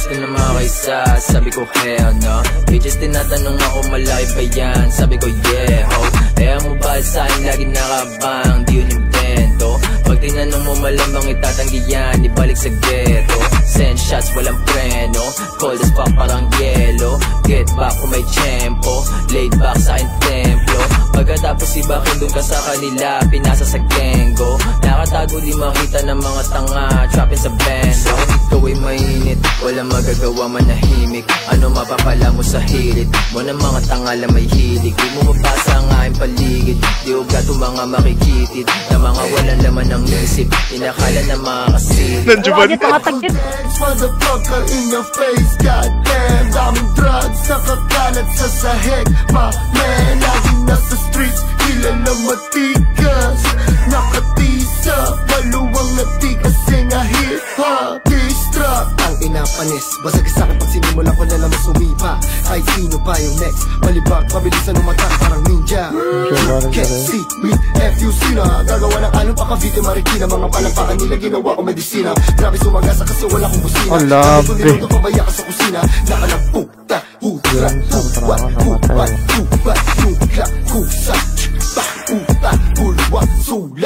gusto na makakaisa. Sabi ko hell no. Bitches tinatanong ako malaki pa yan. Sabi ko yeah ho. Kaya mo ba sa'kin lagi nakabang, di yun invento. Pag tinanong mo malamang itatanggi yan, ibalik sa ghetto. Send shots walang preno, cold as fuck parang yelo. Get back kung may tiyempo, laid back sa akin templo. Pagkatapos ibakin dun ka sa kanila, pinasa sa gengo. Nakatago di makita ng mga tanga, trapping sa bando. Ikaw ay mainit, walang magagawa manahimik. Ano mapapala mo sa hilit mo ng mga tangala may hilig. Di mo mapasa ang aking paligid, di ugat o mga makikitid na mga walang laman ng isip, inakala na makakasilid. Motherfucker in your face, goddamn. Daming drugs, nakakalat sa sahig. My man, laging nasa streets, kilala matigas. Nakatisa, maluwang natigas, sing a hip-hop distract. Ang inapanis, basag sa'kin pag sinimula ko na naman sumipa. Kahit sino pa yung next, malibag, mabilisan umatak parang ninja. Can't see me, FUC na gagawa ng anong pakavite marikina. Mga palapakan nila ginawa ko medisina. Grabe sumagasa kasi wala kong busina. Grabe kung niluto pabaya ka sa kusina. Nakalagputa, hukla, huwat, huwat, huwat, hukla, kusa, pa, uta, bulwa, sula.